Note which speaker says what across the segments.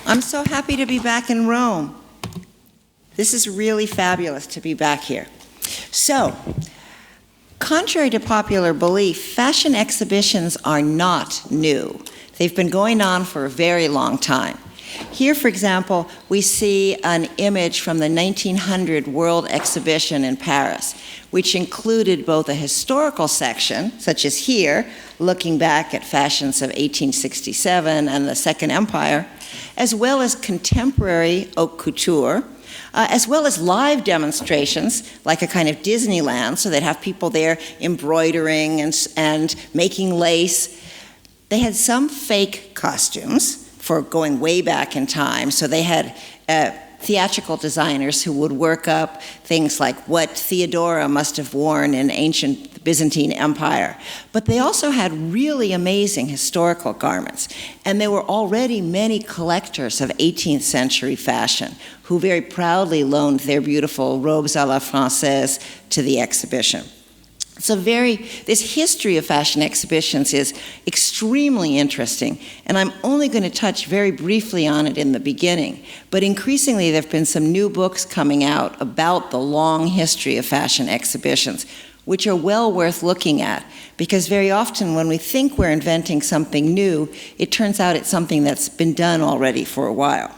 Speaker 1: I'm so happy to be back in Rome. This is really fabulous to be back here. So, contrary to popular belief, fashion exhibitions are not new. They've been going on for a very long time. Here, for example, we see an image from the 1900 World Exhibition in Paris, which included both a historical section, such as here, looking back at fashions of 1867 and the Second Empire, as well as contemporary haute couture, as well as live demonstrations, like a kind of Disneyland, so they'd have people there embroidering and making lace. They had some fake costumes for going way back in time, so they had theatrical designers who would work up things like what Theodora must have worn in ancient Byzantine Empire. But they also had really amazing historical garments. And there were already many collectors of 18th century fashion who very proudly loaned their beautiful robes à la française to the exhibition. This history of fashion exhibitions is extremely interesting, and I'm only going to touch very briefly on it in the beginning, but increasingly there have been some new books coming out about the long history of fashion exhibitions, which are well worth looking at, because very often when we think we're inventing something new, it turns out it's something that's been done already for a while.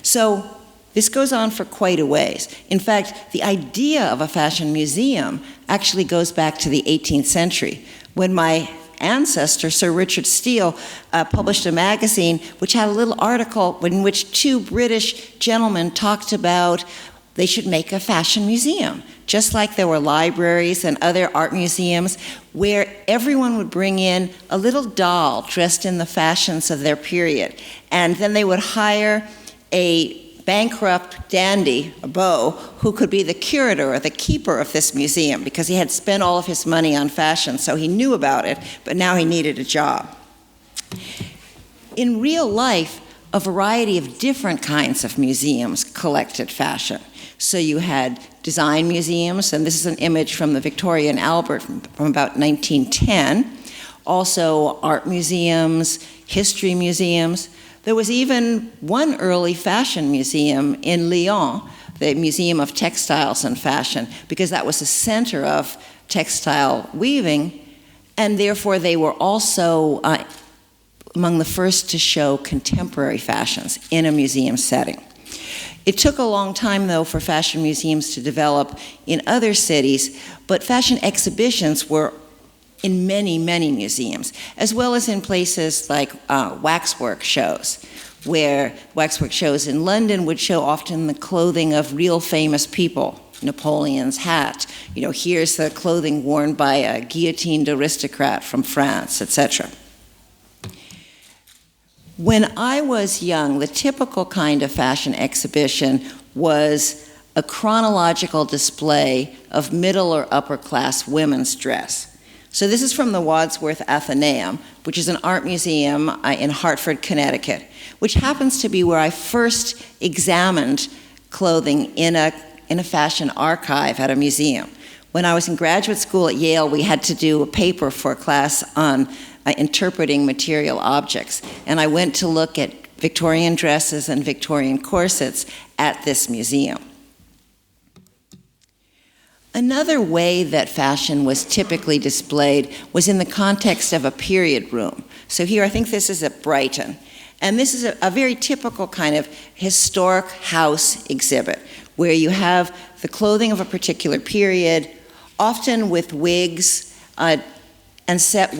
Speaker 1: So, this goes on for quite a ways. In fact, the idea of a fashion museum actually goes back to the 18th century, when my ancestor, Sir Richard Steele, published a magazine which had a little article in which two British gentlemen talked about they should make a fashion museum, just like there were libraries and other art museums where everyone would bring in a little doll dressed in the fashions of their period, and then they would hire a bankrupt dandy, a beau, who could be the curator or the keeper of this museum because he had spent all of his money on fashion, so he knew about it, but now he needed a job. In real life, a variety of different kinds of museums collected fashion. So you had design museums, and this is an image from the Victoria and Albert from about 1910. Also art museums, history museums. There was even one early fashion museum in Lyon, the Museum of Textiles and Fashion, because that was the center of textile weaving, and therefore they were also among the first to show contemporary fashions in a museum setting. It took a long time, though, for fashion museums to develop in other cities, but fashion exhibitions were in many, many museums, as well as in places like waxwork shows, where waxwork shows in London would show often the clothing of real famous people. Napoleon's hat, here's the clothing worn by a guillotined aristocrat from France, etc. When I was young, the typical kind of fashion exhibition was a chronological display of middle or upper class women's dress. So this is from the Wadsworth Athenaeum, which is an art museum in Hartford, Connecticut, which happens to be where I first examined clothing in a fashion archive at a museum. When I was in graduate school at Yale, we had to do a paper for a class on interpreting material objects, and I went to look at Victorian dresses and Victorian corsets at this museum. Another way that fashion was typically displayed was in the context of a period room. So here, I think this is at Brighton. And this is a very typical kind of historic house exhibit, where you have the clothing of a particular period, often with wigs, and set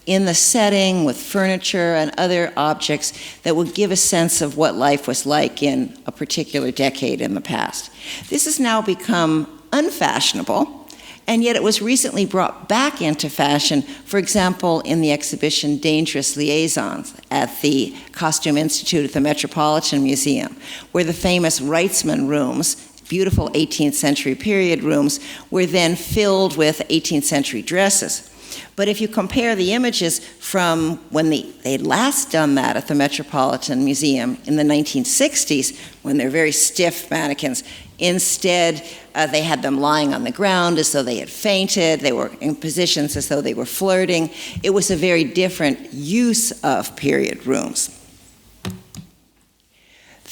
Speaker 1: in the setting with furniture and other objects that would give a sense of what life was like in a particular decade in the past. This has now become unfashionable, and yet it was recently brought back into fashion, for example, in the exhibition Dangerous Liaisons at the Costume Institute at the Metropolitan Museum, where the famous Reitzman rooms, beautiful 18th century period rooms, were then filled with 18th century dresses. But if you compare the images from when they'd last done that at the Metropolitan Museum in the 1960s, when they're very stiff mannequins, instead they had them lying on the ground as though they had fainted, they were in positions as though they were flirting. It was a very different use of period rooms.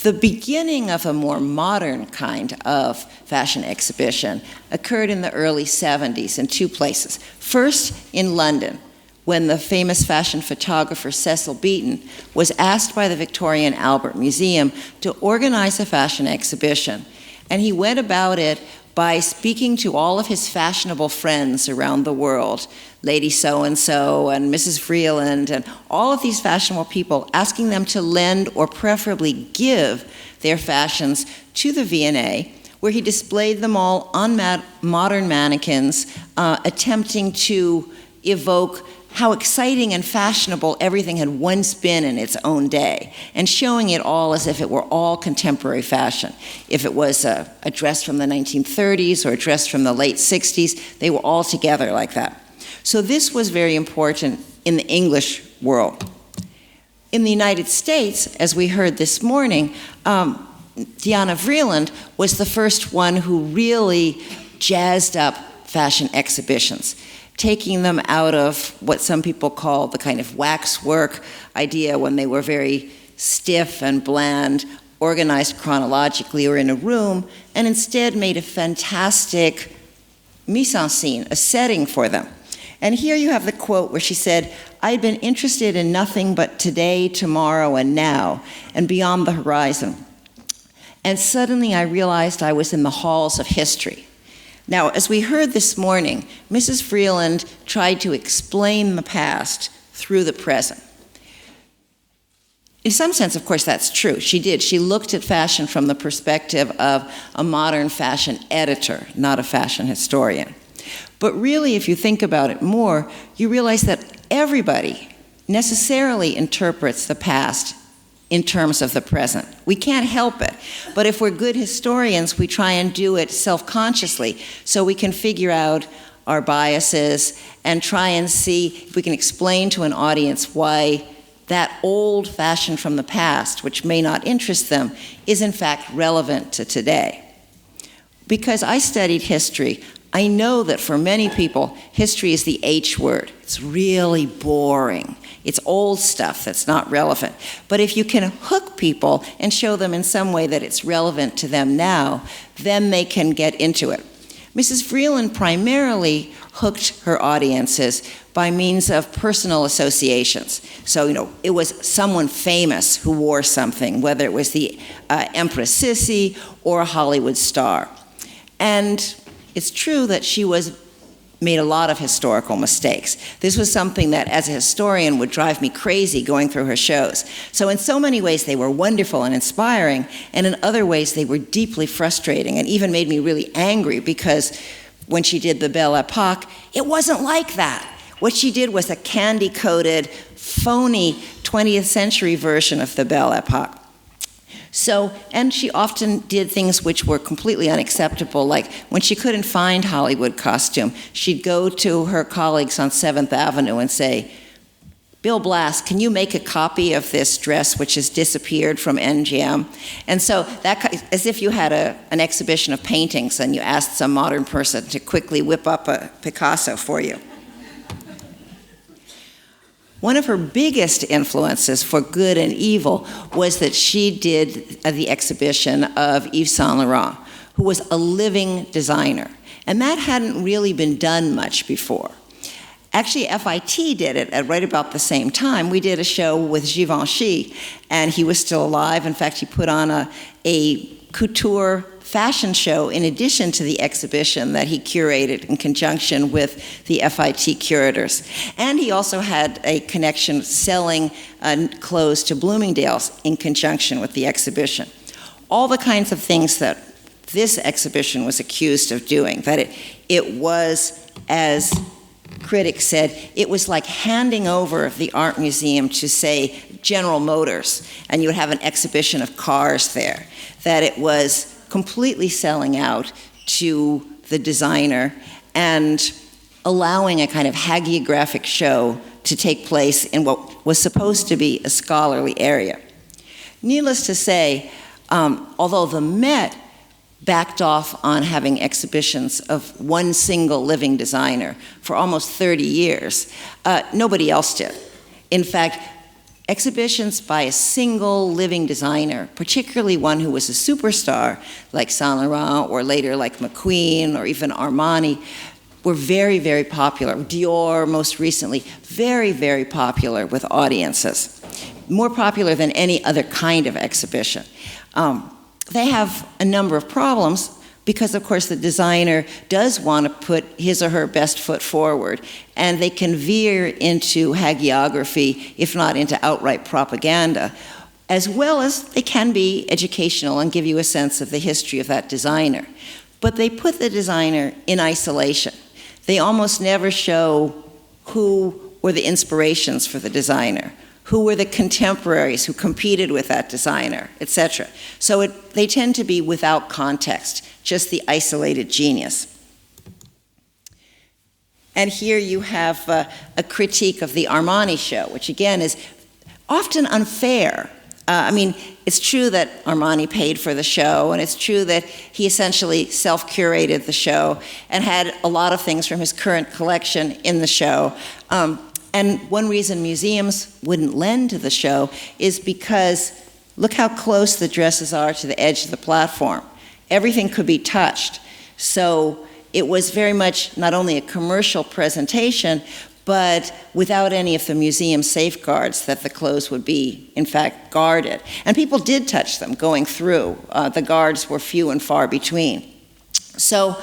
Speaker 1: The beginning of a more modern kind of fashion exhibition occurred in the early 70s in two places. First, in London, when the famous fashion photographer Cecil Beaton was asked by the Victoria and Albert Museum to organize a fashion exhibition. And he went about it by speaking to all of his fashionable friends around the world, Lady So-and-so and Mrs. Vreeland, and all of these fashionable people, asking them to lend or preferably give their fashions to the V&A, where he displayed them all on modern mannequins, attempting to evoke how exciting and fashionable everything had once been in its own day, and showing it all as if it were all contemporary fashion. If it was a dress from the 1930s or a dress from the late 60s, they were all together like that. So this was very important in the English world. In the United States, as we heard this morning, Diana Vreeland was the first one who really jazzed up fashion exhibitions, taking them out of what some people call the kind of waxwork idea, when they were very stiff and bland, organized chronologically or in a room, and instead made a fantastic mise en scene, a setting for them. And here you have the quote where she said, "I'd been interested in nothing but today, tomorrow, and now, and beyond the horizon. And suddenly I realized I was in the halls of history." Now, as we heard this morning, Mrs. Vreeland tried to explain the past through the present. In some sense, of course, that's true. She did. She looked at fashion from the perspective of a modern fashion editor, not a fashion historian. But really, if you think about it more, you realize that everybody necessarily interprets the past in terms of the present. We can't help it. But if we're good historians, we try and do it self-consciously so we can figure out our biases and try and see if we can explain to an audience why that old fashion from the past, which may not interest them, is in fact relevant to today. Because I studied history, I know that for many people, history is the H word. It's really boring. It's old stuff that's not relevant. But if you can hook people and show them in some way that it's relevant to them now, then they can get into it. Mrs. Vreeland primarily hooked her audiences by means of personal associations. So, it was someone famous who wore something, whether it was the Empress Sissi or a Hollywood star. And it's true that she made a lot of historical mistakes. This was something that, as a historian, would drive me crazy going through her shows. So in so many ways, they were wonderful and inspiring, and in other ways, they were deeply frustrating and even made me really angry, because when she did the Belle Epoque, it wasn't like that. What she did was a candy-coated, phony 20th century version of the Belle Epoque. So, and she often did things which were completely unacceptable, like when she couldn't find Hollywood costume, she'd go to her colleagues on 7th Avenue and say, "Bill Blass, can you make a copy of this dress which has disappeared from NGM?" And so, as if you had an exhibition of paintings and you asked some modern person to quickly whip up a Picasso for you. One of her biggest influences for good and evil was that she did the exhibition of Yves Saint Laurent, who was a living designer. And that hadn't really been done much before. Actually, FIT did it at right about the same time. We did a show with Givenchy, and he was still alive. In fact, he put on a couture fashion show in addition to the exhibition that he curated in conjunction with the FIT curators. And he also had a connection selling clothes to Bloomingdale's in conjunction with the exhibition. All the kinds of things that this exhibition was accused of doing, that it was, as critics said, it was like handing over the art museum to, say, General Motors, and you would have an exhibition of cars there, that it was completely selling out to the designer and allowing a kind of hagiographic show to take place in what was supposed to be a scholarly area. Needless to say, although the Met backed off on having exhibitions of one single living designer for almost 30 years, nobody else did. In fact, exhibitions by a single living designer, particularly one who was a superstar like Saint Laurent or later like McQueen or even Armani, were very, very popular. Dior, most recently, very, very popular with audiences, more popular than any other kind of exhibition. They have a number of problems because, of course, the designer does want to put his or her best foot forward, and they can veer into hagiography, if not into outright propaganda, as well as they can be educational and give you a sense of the history of that designer. But they put the designer in isolation. They almost never show who were the inspirations for the designer, who were the contemporaries who competed with that designer, etc. So they tend to be without context, just the isolated genius. And here you have a critique of the Armani show, which again is often unfair. I mean, it's true that Armani paid for the show, and it's true that he essentially self-curated the show and had a lot of things from his current collection in the show. And one reason museums wouldn't lend to the show is because look how close the dresses are to the edge of the platform. Everything could be touched. So it was very much not only a commercial presentation, but without any of the museum safeguards that the clothes would be, in fact, guarded. And people did touch them going through. The guards were few and far between. So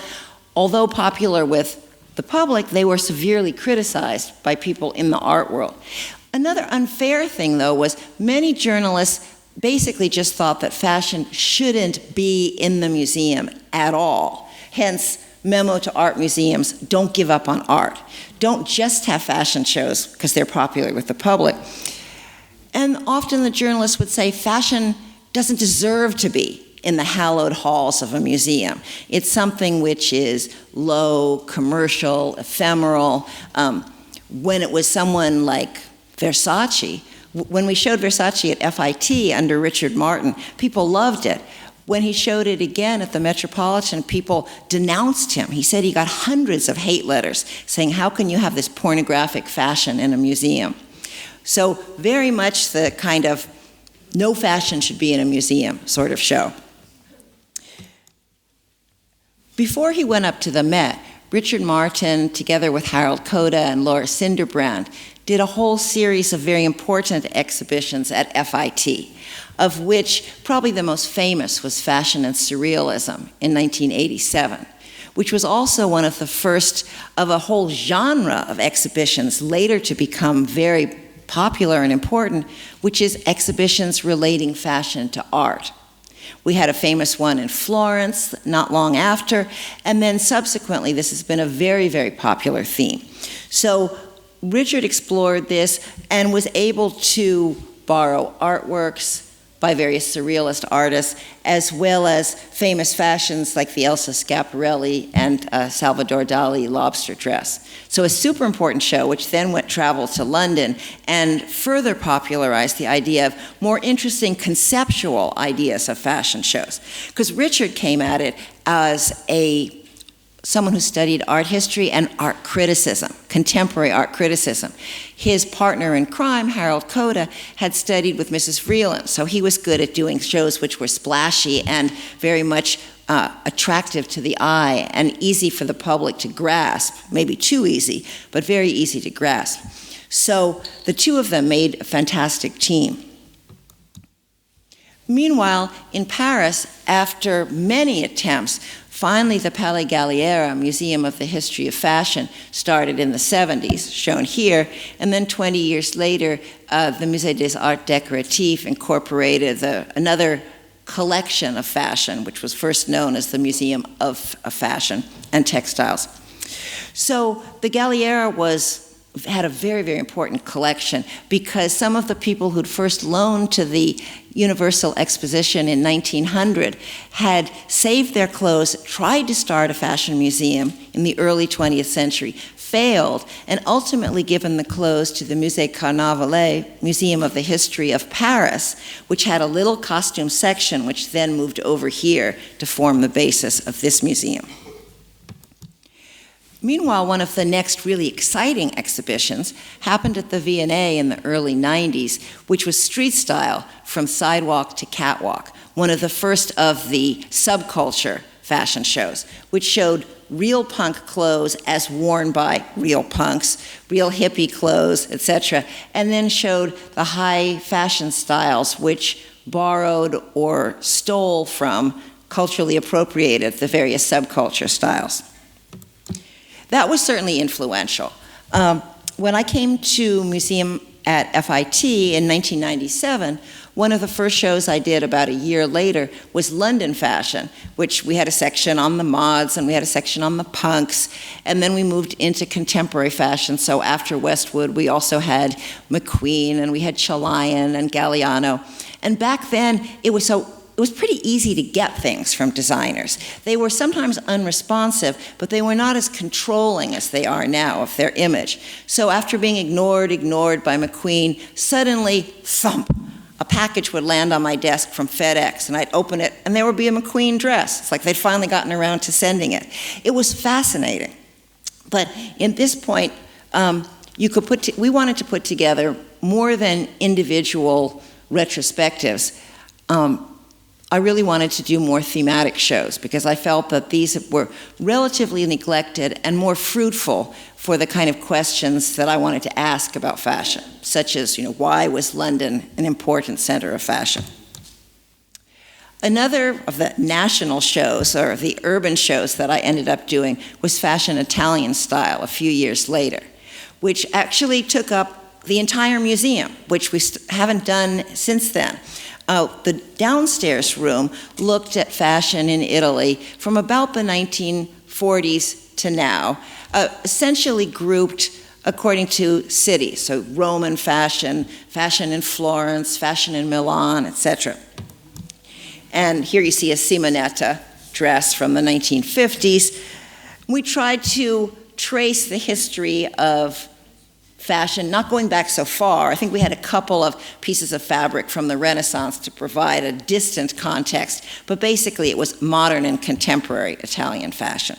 Speaker 1: although popular with the public, they were severely criticized by people in the art world. Another unfair thing, though, was many journalists basically just thought that fashion shouldn't be in the museum at all. Hence, memo to art museums, don't give up on art. Don't just have fashion shows because they're popular with the public. And often the journalists would say fashion doesn't deserve to be in the hallowed halls of a museum. It's something which is low, commercial, ephemeral. When it was someone like Versace, when we showed Versace at FIT under Richard Martin, people loved it. When he showed it again at the Metropolitan, people denounced him. He said he got hundreds of hate letters saying, how can you have this pornographic fashion in a museum? So very much the kind of no fashion should be in a museum sort of show. Before he went up to the Met, Richard Martin, together with Harold Koda and Laura Sinderbrand, did a whole series of very important exhibitions at FIT, of which probably the most famous was Fashion and Surrealism in 1987, which was also one of the first of a whole genre of exhibitions later to become very popular and important, which is exhibitions relating fashion to art. We had a famous one in Florence not long after, and then subsequently this has been a very, very popular theme. So Richard explored this and was able to borrow artworks by various surrealist artists, as well as famous fashions like the Elsa Schiaparelli and Salvador Dali lobster dress. So a super important show, which then traveled to London and further popularized the idea of more interesting conceptual ideas of fashion shows. Because Richard came at it as someone who studied art history and art criticism, contemporary art criticism. His partner in crime, Harold Koda, had studied with Mrs. Vreeland, so he was good at doing shows which were splashy and very much attractive to the eye and easy for the public to grasp, maybe too easy, but very easy to grasp. So the two of them made a fantastic team. Meanwhile, in Paris, after many attempts, finally the Palais Galliera, Museum of the History of Fashion, started in the 70s, shown here, and then 20 years later, the Musée des Arts Décoratifs incorporated another collection of fashion, which was first known as the Museum of Fashion and Textiles. So the Galliera had a very, very important collection because some of the people who'd first loaned to the Universal Exposition in 1900 had saved their clothes, tried to start a fashion museum in the early 20th century, failed, and ultimately given the clothes to the Musée Carnavalet, Museum of the History of Paris, which had a little costume section, which then moved over here to form the basis of this museum. Meanwhile, one of the next really exciting exhibitions happened at the V&A in the early 90s, which was street style from sidewalk to catwalk, one of the first of the subculture fashion shows, which showed real punk clothes as worn by real punks, real hippie clothes, etc., and then showed the high fashion styles which borrowed or stole from, culturally appropriated the various subculture styles. That was certainly influential. When I came to museum at FIT in 1997, one of the first shows I did about a year later was London fashion, which we had a section on the mods and we had a section on the punks, and then we moved into contemporary fashion. So after Westwood, we also had McQueen and we had Chalayan and Galliano. And back then, it was pretty easy to get things from designers. They were sometimes unresponsive, but they were not as controlling as they are now of their image. So after being ignored by McQueen, suddenly, thump, a package would land on my desk from FedEx, and I'd open it, and there would be a McQueen dress. It's like they'd finally gotten around to sending it. It was fascinating. But in this point, we wanted to put together more than individual retrospectives. I really wanted to do more thematic shows because I felt that these were relatively neglected and more fruitful for the kind of questions that I wanted to ask about fashion, such as, why was London an important center of fashion? Another of the national shows, or the urban shows that I ended up doing, was Fashion Italian Style a few years later, which actually took up the entire museum, which we haven't done since then. The downstairs room looked at fashion in Italy from about the 1940s to now, essentially grouped according to cities, so Roman fashion, fashion in Florence, fashion in Milan, etc. And here you see a Simonetta dress from the 1950s. We tried to trace the history of fashion, not going back so far. I think we had a couple of pieces of fabric from the Renaissance to provide a distant context, but basically it was modern and contemporary Italian fashion.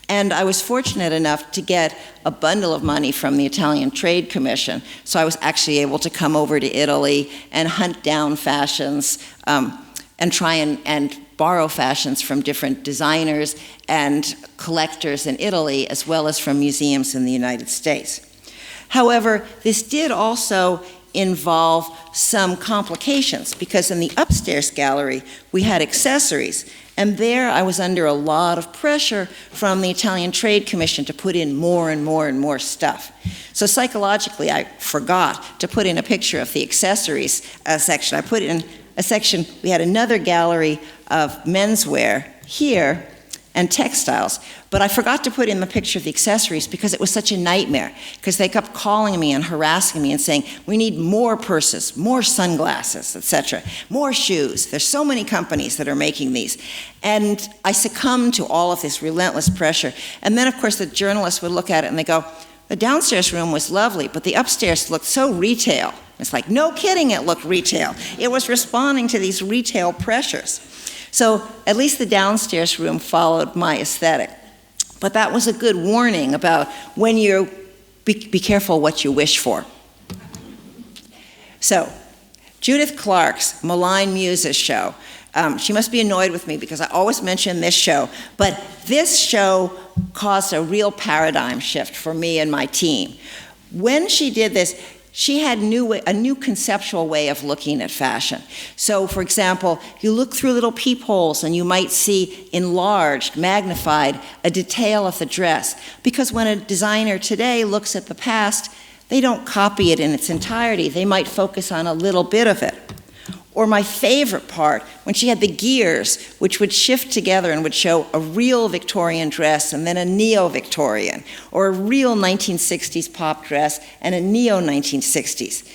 Speaker 1: And I was fortunate enough to get a bundle of money from the Italian Trade Commission, so I was actually able to come over to Italy and hunt down fashions and try and borrow fashions from different designers and collectors in Italy, as well as from museums in the United States. However, this did also involve some complications because in the upstairs gallery, we had accessories. And there I was under a lot of pressure from the Italian Trade Commission to put in more and more and more stuff. So psychologically, I forgot to put in a picture of the accessories section. I put in a section, we had another gallery of menswear here and textiles, but I forgot to put in the picture of the accessories because it was such a nightmare, because they kept calling me and harassing me and saying, we need more purses, more sunglasses, etc., more shoes. There's so many companies that are making these. And I succumbed to all of this relentless pressure. And then, of course, the journalists would look at it and they go, the downstairs room was lovely, but the upstairs looked so retail. It's like, no kidding, it looked retail. It was responding to these retail pressures. So at least the downstairs room followed my aesthetic. But that was a good warning about when you be careful what you wish for. So Judith Clark's Malign Muses show. She must be annoyed with me because I always mention this show, but this show caused a real paradigm shift for me and my team. When she did this, she had a new conceptual way of looking at fashion. So, for example, you look through little peepholes and you might see enlarged, magnified, a detail of the dress. Because when a designer today looks at the past, they don't copy it in its entirety. They might focus on a little bit of it. Or my favorite part, when she had the gears, which would shift together and would show a real Victorian dress and then a neo-Victorian, or a real 1960s pop dress and a neo-1960s.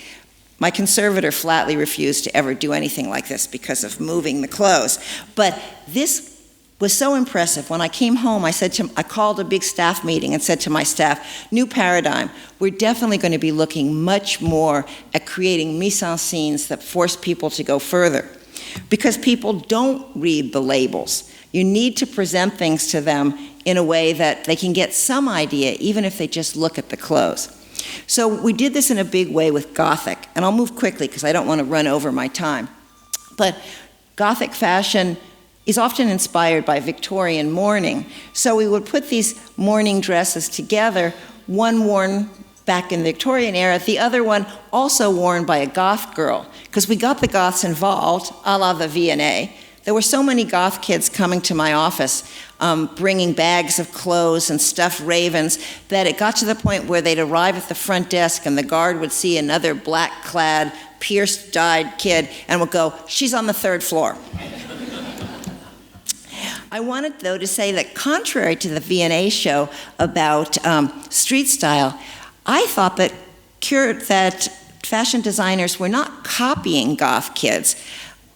Speaker 1: My conservator flatly refused to ever do anything like this because of moving the clothes. But this was so impressive. When I came home, I called a big staff meeting and said to my staff, new paradigm. We're definitely going to be looking much more at creating mise-en-scenes that force people to go further. Because people don't read the labels. You need to present things to them in a way that they can get some idea, even if they just look at the clothes. So we did this in a big way with Gothic, and I'll move quickly because I don't want to run over my time. But Gothic fashion is often inspired by Victorian mourning. So we would put these mourning dresses together, one worn back in the Victorian era, the other one also worn by a goth girl, because we got the goths involved, a la the V&A. There were so many goth kids coming to my office, bringing bags of clothes and stuffed ravens, that it got to the point where they'd arrive at the front desk and the guard would see another black-clad, pierced-dyed kid and would go, "She's on the 3rd floor." I wanted, though, to say that contrary to the V&A show about street style, I thought that fashion designers were not copying goth kids,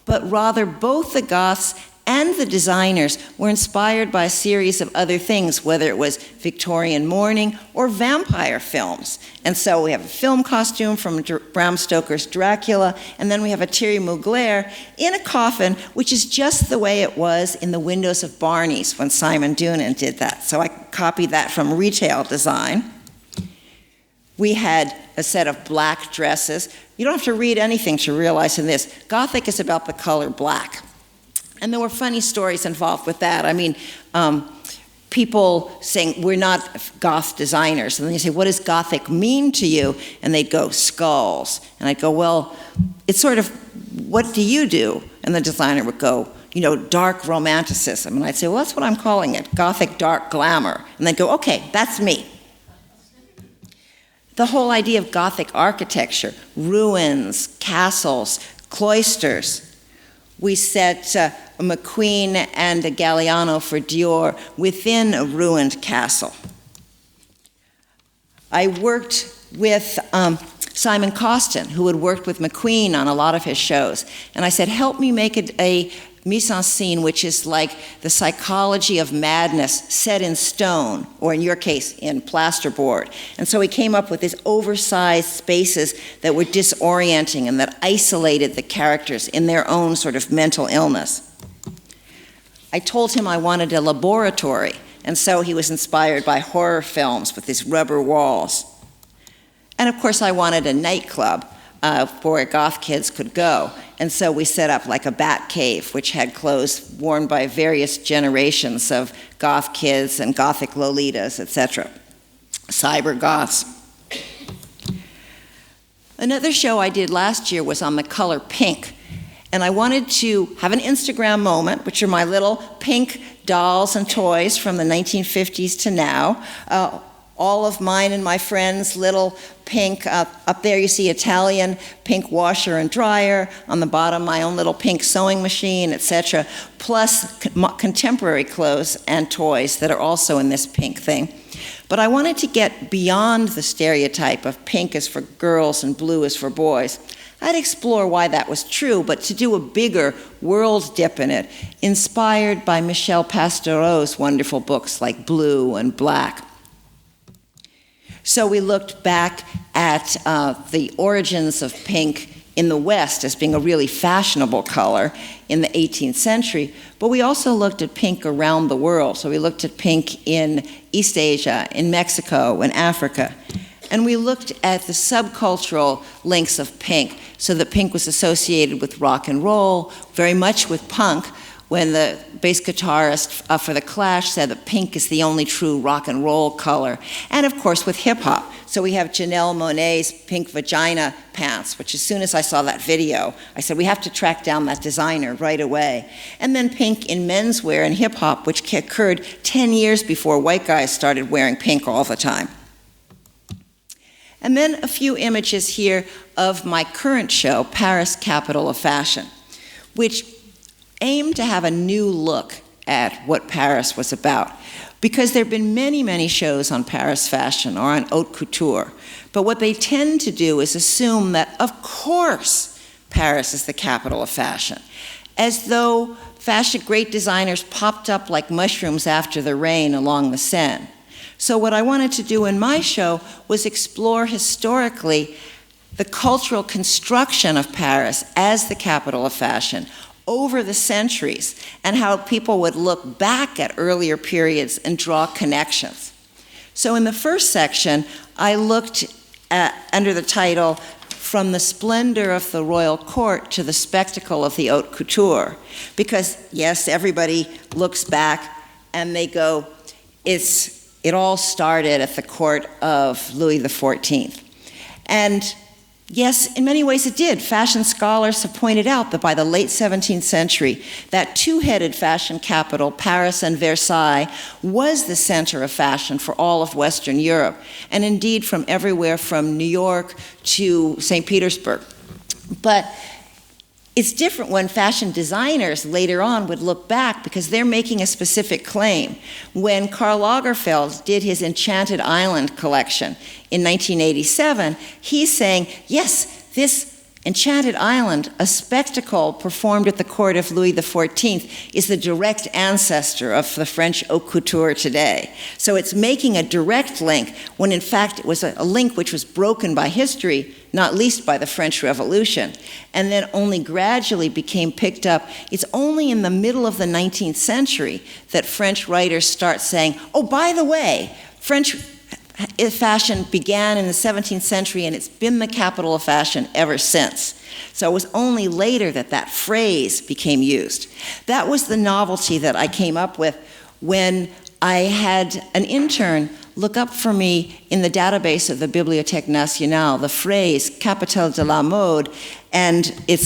Speaker 1: but rather both the goths and the designers were inspired by a series of other things, whether it was Victorian mourning or vampire films. And so we have a film costume from Bram Stoker's Dracula, and then we have a Thierry Mugler in a coffin, which is just the way it was in the windows of Barney's when Simon Doonan did that. So I copied that from retail design. We had a set of black dresses. You don't have to read anything to realize in this, Gothic is about the color black. And there were funny stories involved with that. I mean, people saying, we're not goth designers. And then you say, what does Gothic mean to you? And they'd go, skulls. And I'd go, well, it's sort of, what do you do? And the designer would go, dark romanticism. And I'd say, well, that's what I'm calling it, Gothic dark glamour. And they'd go, okay, that's me. The whole idea of Gothic architecture, ruins, castles, cloisters. We set a McQueen and a Galliano for Dior within a ruined castle. I worked with Simon Costin, who had worked with McQueen on a lot of his shows. And I said, help me make a mise en scene which is like the psychology of madness set in stone, or in your case, in plasterboard. And so he came up with these oversized spaces that were disorienting and that isolated the characters in their own sort of mental illness. I told him I wanted a laboratory, and so he was inspired by horror films with these rubber walls. And of course I wanted a nightclub where goth kids could go. And so we set up like a bat cave, which had clothes worn by various generations of goth kids and gothic lolitas, etc. Cyber goths. Another show I did last year was on the color pink. And I wanted to have an Instagram moment, which are my little pink dolls and toys from the 1950s to now. All of mine and my friends' little pink, up there you see Italian pink washer and dryer, on the bottom my own little pink sewing machine, etc., plus contemporary clothes and toys that are also in this pink thing. But I wanted to get beyond the stereotype of pink is for girls and blue is for boys. I'd explore why that was true, but to do a bigger world dip in it, inspired by Michel Pasteurow's wonderful books like Blue and Black. So we looked back at the origins of pink in the West as being a really fashionable color in the 18th century, but we also looked at pink around the world. So we looked at pink in East Asia, in Mexico, in Africa. And we looked at the subcultural links of pink, so that pink was associated with rock and roll, very much with punk, when the bass guitarist for The Clash said that pink is the only true rock and roll color, and of course with hip hop. So we have Janelle Monáe's pink vagina pants, which as soon as I saw that video, I said, we have to track down that designer right away. And then pink in menswear and hip hop, which occurred 10 years before white guys started wearing pink all the time. And then a few images here of my current show, Paris, Capital of Fashion, which aimed to have a new look at what Paris was about. Because there have been many, many shows on Paris fashion or on haute couture. But what they tend to do is assume that, of course, Paris is the capital of fashion. As though great designers popped up like mushrooms after the rain along the Seine. So what I wanted to do in my show was explore historically the cultural construction of Paris as the capital of fashion, over the centuries and how people would look back at earlier periods and draw connections. So in the first section, I looked at, under the title, From the Splendor of the Royal Court to the Spectacle of the Haute Couture. Because, yes, everybody looks back and they go, it all started at the court of Louis XIV. And yes, in many ways it did. Fashion scholars have pointed out that by the late 17th century, that two-headed fashion capital, Paris and Versailles, was the center of fashion for all of Western Europe, and indeed from everywhere from New York to St. Petersburg. But it's different when fashion designers later on would look back because they're making a specific claim. When Karl Lagerfeld did his Enchanted Island collection in 1987, he's saying, yes, this Enchanted Island, a spectacle performed at the court of Louis XIV, is the direct ancestor of the French haute couture today. So it's making a direct link when in fact it was a link which was broken by history, not least by the French Revolution, and then only gradually became picked up. It's only in the middle of the 19th century that French writers start saying, oh, by the way, French fashion began in the 17th century and it's been the capital of fashion ever since. So it was only later that that phrase became used. That was the novelty that I came up with when I had an intern look up for me in the database of the Bibliothèque Nationale the phrase capitale de la mode, and its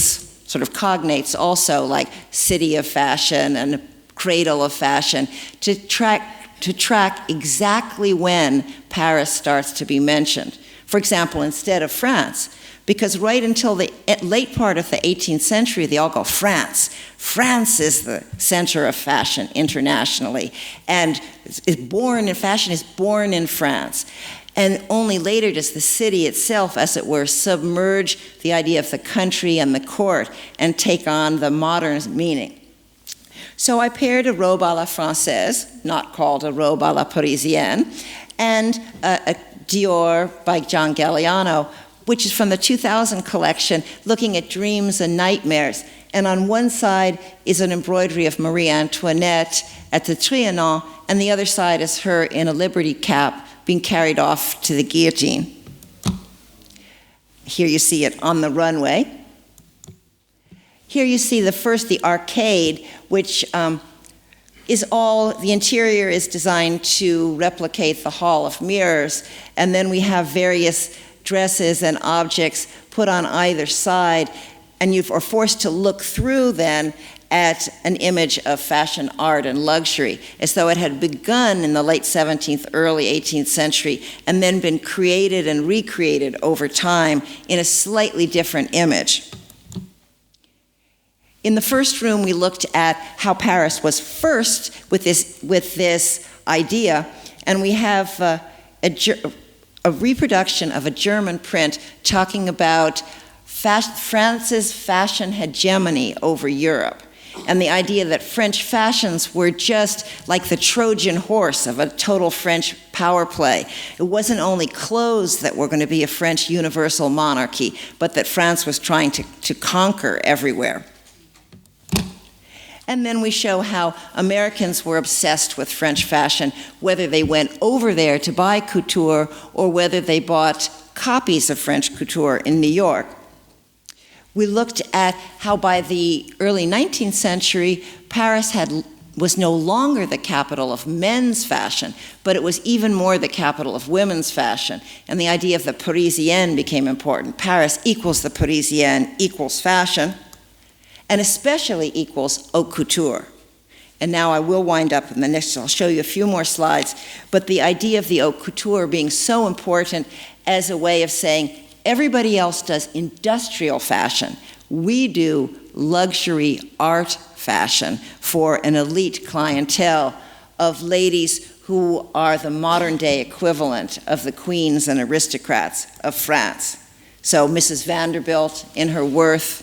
Speaker 1: sort of cognates also like city of fashion and cradle of fashion, to track exactly when Paris starts to be mentioned. For example, instead of France, because right until the late part of the 18th century, they all go, France. France is the center of fashion internationally, and fashion is born in France. And only later does the city itself, as it were, submerge the idea of the country and the court and take on the modern meaning. So I paired a robe à la française, not called a robe à la parisienne, and a Dior by John Galliano, which is from the 2000 collection, looking at dreams and nightmares. And on one side is an embroidery of Marie Antoinette at the Trianon, and the other side is her in a liberty cap being carried off to the guillotine. Here you see it on the runway. Here you see the arcade, which the interior is designed to replicate the Hall of Mirrors, and then we have various dresses and objects put on either side, and you are forced to look through then at an image of fashion, art, and luxury, as though it had begun in the late 17th, early 18th century, and then been created and recreated over time in a slightly different image. In the first room, we looked at how Paris was first with this idea, and we have a reproduction of a German print talking about France's fashion hegemony over Europe, and the idea that French fashions were just like the Trojan horse of a total French power play. It wasn't only clothes that were going to be a French universal monarchy, but that France was trying to conquer everywhere. And then we show how Americans were obsessed with French fashion, whether they went over there to buy couture or whether they bought copies of French couture in New York. We looked at how by the early 19th century, Paris was no longer the capital of men's fashion, but it was even more the capital of women's fashion. And the idea of the Parisienne became important. Paris equals the Parisienne equals fashion, and especially equals haute couture. And now I will wind up in the next, I'll show you a few more slides, but the idea of the haute couture being so important as a way of saying everybody else does industrial fashion. We do luxury art fashion for an elite clientele of ladies who are the modern day equivalent of the queens and aristocrats of France. So Mrs. Vanderbilt in her Worth,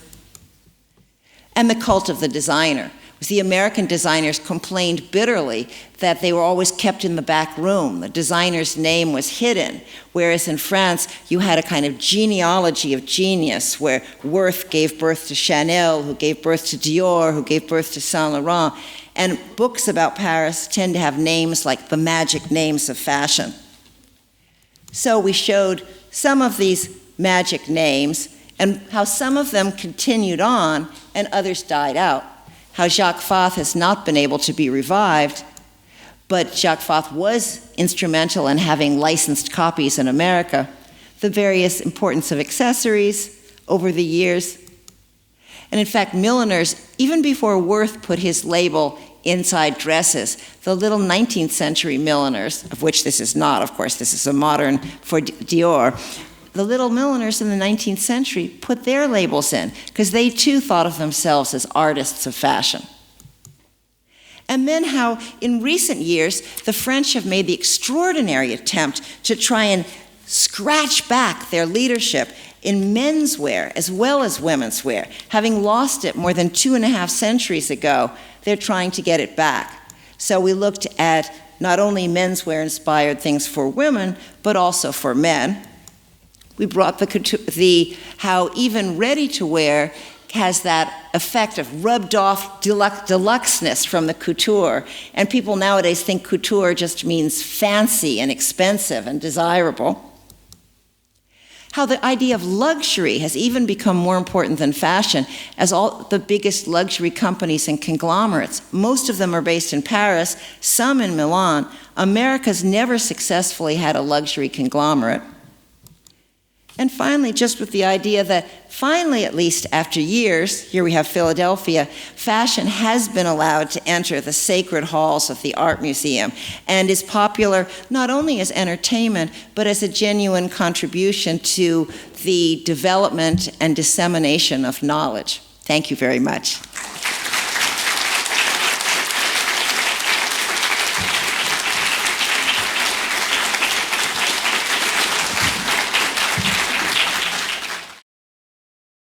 Speaker 1: and the cult of the designer, The American designers complained bitterly that they were always kept in the back room. The designer's name was hidden, whereas in France, you had a kind of genealogy of genius, where Worth gave birth to Chanel, who gave birth to Dior, who gave birth to Saint Laurent. And books about Paris tend to have names like the magic names of fashion. So we showed some of these magic names and how some of them continued on and others died out. How Jacques Fath has not been able to be revived, but Jacques Fath was instrumental in having licensed copies in America, the various importance of accessories over the years. And in fact, milliners, even before Worth put his label inside dresses, the little 19th century milliners, of which this is not, of course, this is a modern for Dior, the little milliners in the 19th century put their labels in because they too thought of themselves as artists of fashion. And then how in recent years the French have made the extraordinary attempt to try and scratch back their leadership in menswear as well as women's wear. Having lost it more than 2.5 centuries ago, they're trying to get it back. So we looked at not only menswear inspired things for women, but also for men. We brought how even ready-to-wear has that effect of rubbed off deluxeness from the couture. And people nowadays think couture just means fancy and expensive and desirable. How the idea of luxury has even become more important than fashion, as all the biggest luxury companies and conglomerates, most of them are based in Paris, some in Milan. America's never successfully had a luxury conglomerate. And finally, just with the idea that finally, at least after years, here we have Philadelphia, fashion has been allowed to enter the sacred halls of the art museum and is popular not only as entertainment, but as a genuine contribution to the development and dissemination of knowledge. Thank you very much.